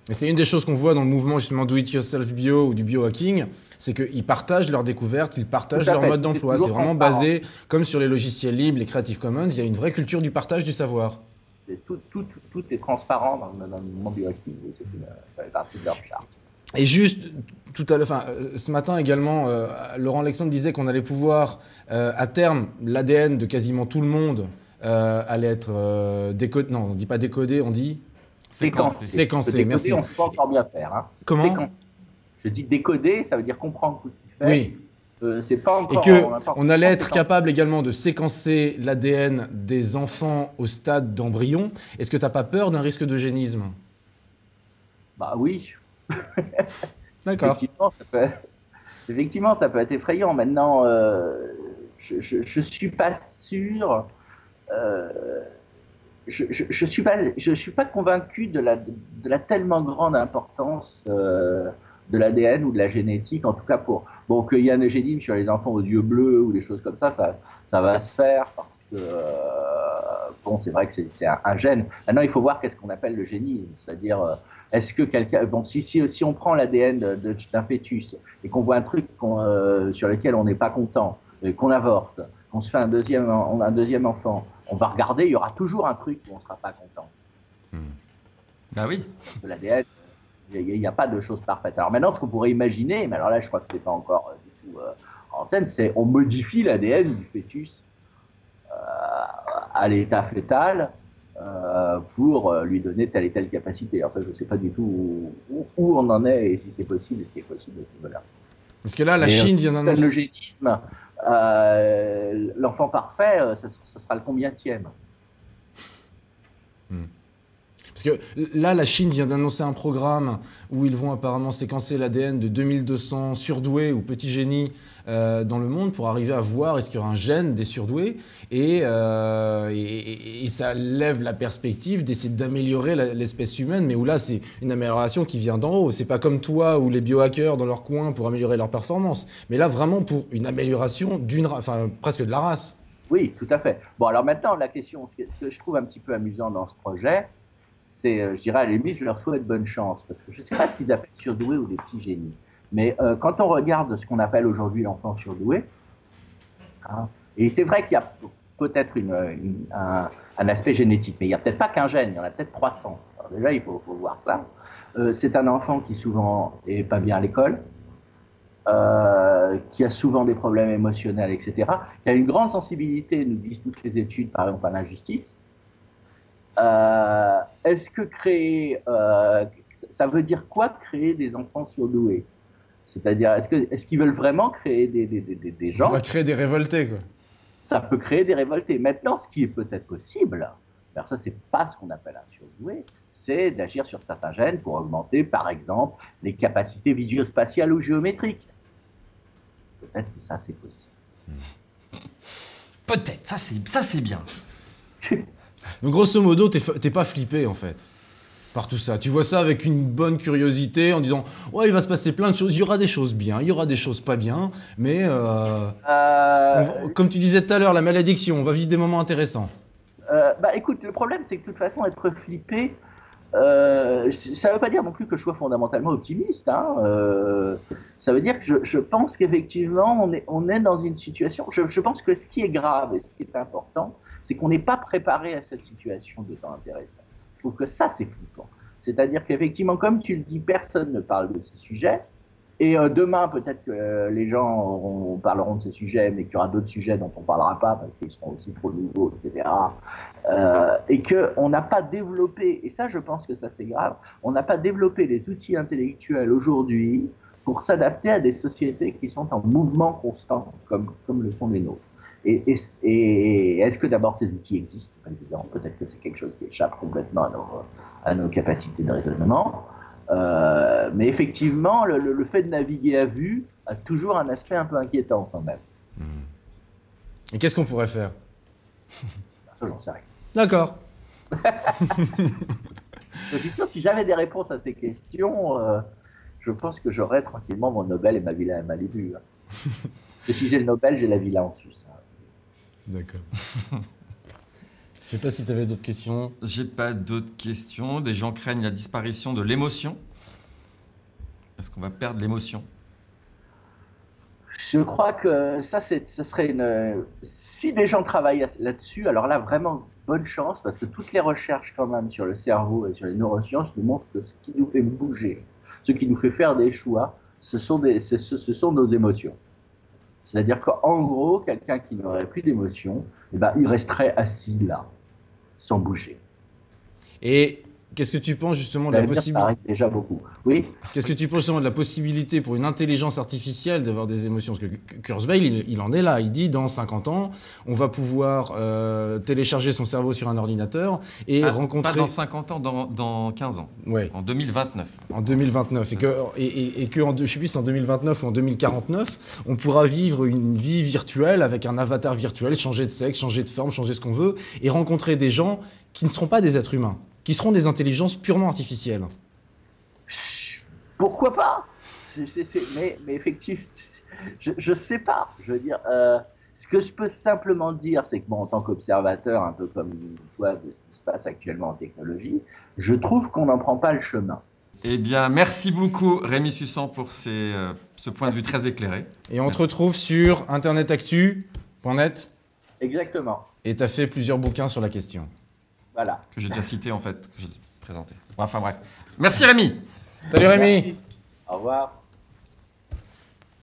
Et c'est une des choses qu'on voit dans le mouvement justement Do It Yourself Bio ou du biohacking, c'est qu'ils partagent leurs découvertes, ils partagent leur mode d'emploi. C'est vraiment basé, comme sur les logiciels libres, les Creative Commons, il y a une vraie culture du partage du savoir. Tout est transparent dans le mouvement biohacking, ça fait partie de leur charte. Et juste, tout à l'heure, ce matin également, Laurent Alexandre disait qu'on allait pouvoir, à terme, l'ADN de quasiment tout le monde allait être décodé. Non, on ne dit pas décodé, on dit séquencé. Merci. On ne peut pas encore bien faire. Hein. Comment? Séquencé. Je dis décoder, ça veut dire comprendre tout ce qu'il fait. Oui. C'est pas encore, et qu'on allait être capable également de séquencer l'ADN des enfants au stade d'embryon. Est-ce que tu n'as pas peur d'un risque d'eugénisme? Bah oui. D'accord. Effectivement, ça peut être effrayant. Maintenant, je ne suis pas sûr. Je suis pas convaincu de la tellement grande importance de l'ADN ou de la génétique, en tout cas pour qu'il y ait un eugénisme sur les enfants aux yeux bleus ou des choses comme ça va se faire parce que bon, c'est vrai que c'est un gène. Maintenant, il faut voir qu'est-ce qu'on appelle l'eugénisme, c'est-à-dire est-ce que quelqu'un, bon, si on prend l'ADN d'un fœtus et qu'on voit un truc sur lequel on n'est pas content, qu'on avorte, qu'on se fait un deuxième enfant, on va regarder, il y aura toujours un truc où on ne sera pas content. Bah oui. L'ADN, il n'y a pas de choses parfaites. Alors maintenant, ce qu'on pourrait imaginer, mais alors là, je crois que ce n'est pas encore du tout en scène, c'est on modifie l'ADN du fœtus à l'état fœtal pour lui donner telle et telle capacité. Alors ça, je ne sais pas du tout où on en est et si c'est possible et ce qui est possible à ce niveau-là. Parce que là, la Chine vient d'annoncer... L'eugénisme, l'enfant parfait, ça sera le combientième? Parce Parce que là, la Chine vient d'annoncer un programme où ils vont apparemment séquencer l'ADN de 2200 surdoués ou petits génies dans le monde pour arriver à voir est-ce qu'il y aura un gène des surdoués. Et ça lève la perspective d'essayer d'améliorer l'espèce humaine, mais où là, c'est une amélioration qui vient d'en haut. C'est pas comme toi ou les biohackers dans leur coin pour améliorer leur performance. Mais là, vraiment pour une amélioration presque de la race. Oui, tout à fait. Bon, alors maintenant, la question, ce que je trouve un petit peu amusant dans ce projet, c'est, je dirais, à la limite, je leur souhaite bonne chance, parce que je ne sais pas ce qu'ils appellent surdoué ou des petits génies. Mais quand on regarde ce qu'on appelle aujourd'hui l'enfant surdoué, hein, et c'est vrai qu'il y a peut-être un aspect génétique, mais il n'y a peut-être pas qu'un gène, il y en a peut-être 300. Alors déjà, il faut voir ça. C'est un enfant qui souvent n'est pas bien à l'école, qui a souvent des problèmes émotionnels, etc., qui a une grande sensibilité, nous disent toutes les études, par exemple, à l'injustice. Est-ce que créer, ça veut dire quoi créer des enfants surdoués? C'est-à-dire, est-ce qu'ils veulent vraiment créer des gens? On va créer des révoltés, quoi. Ça peut créer des révoltés. Maintenant, ce qui est peut-être possible, alors ça, c'est pas ce qu'on appelle un surdoué, c'est d'agir sur certains gènes pour augmenter, par exemple, les capacités visuospatiales ou géométriques. Peut-être que ça, c'est possible. Peut-être, ça c'est bien. Donc grosso modo, t'es pas flippé en fait par tout ça. Tu vois ça avec une bonne curiosité en disant « Ouais, il va se passer plein de choses, il y aura des choses bien, il y aura des choses pas bien, mais comme tu disais tout à l'heure, la malédiction, on va vivre des moments intéressants. » Bah écoute, le problème c'est que de toute façon, être flippé, ça veut pas dire non plus que je sois fondamentalement optimiste. Hein, ça veut dire que je pense qu'effectivement, on est dans une situation... Je pense que ce qui est grave et ce qui est important, c'est qu'on n'est pas préparé à cette situation de temps intéressant. Je trouve que ça, c'est flippant. C'est-à-dire qu'effectivement, comme tu le dis, personne ne parle de ces sujets. Et demain, peut-être que les gens parleront de ces sujets, mais qu'il y aura d'autres sujets dont on ne parlera pas parce qu'ils seront aussi trop nouveaux, etc. Et qu'on n'a pas développé, et ça, je pense que ça, c'est grave, on n'a pas développé les outils intellectuels aujourd'hui pour s'adapter à des sociétés qui sont en mouvement constant, comme le sont les nôtres. Et est-ce que d'abord ces outils existent? C'est pas évident. Peut-être que c'est quelque chose qui échappe complètement à nos capacités de raisonnement. Mais effectivement, le fait de naviguer à vue a toujours un aspect un peu inquiétant quand même. Et qu'est-ce qu'on pourrait faire? Ça, j'en sais rien. D'accord. Je suis sûr que si j'avais des réponses à ces questions, je pense que j'aurais tranquillement mon Nobel et ma villa à Malibu. Hein. Et si j'ai le Nobel, j'ai la villa en Suisse. D'accord. Je sais pas si tu avais d'autres questions. J'ai pas d'autres questions. Des gens craignent la disparition de l'émotion. Est-ce qu'on va perdre l'émotion? Je crois que ça, ce serait une... Si des gens travaillent là-dessus, alors là, vraiment, bonne chance, parce que toutes les recherches quand même sur le cerveau et sur les neurosciences nous montrent que ce qui nous fait bouger, ce qui nous fait faire des choix, ce sont nos émotions. C'est-à-dire qu'en gros, quelqu'un qui n'aurait plus d'émotion, eh ben, il resterait assis là, sans bouger. Et qu'est-ce que tu penses justement de la possibilité? Ça arrête déjà beaucoup. Oui. Qu'est-ce que tu penses justement de la possibilité pour une intelligence artificielle d'avoir des émotions? Parce que Kurzweil, il en est là. Il dit dans 50 ans, on va pouvoir télécharger son cerveau sur un ordinateur et rencontrer. Pas dans 50 ans, dans 15 ans. Ouais. En 2029. En 2029. Et que je ne sais plus si c'est en 2029 ou en 2049, on pourra vivre une vie virtuelle avec un avatar virtuel, changer de sexe, changer de forme, changer ce qu'on veut, et rencontrer des gens qui ne seront pas des êtres humains, qui seront des intelligences purement artificielles. Pourquoi pas? Mais effectivement, je sais pas. Je veux dire, ce que je peux simplement dire, c'est que bon, en tant qu'observateur, un peu comme toi, de ce qui se passe actuellement en technologie, je trouve qu'on n'en prend pas le chemin. Eh bien, merci beaucoup Rémi Sussand pour ce point de vue très éclairé. Et on te retrouve sur internetactu.net. Exactement. Et tu as fait plusieurs bouquins sur la question. Voilà. Que j'ai déjà cité en fait, que j'ai présenté. Enfin bref. Merci Rémi. Salut Rémi. Merci. Au revoir.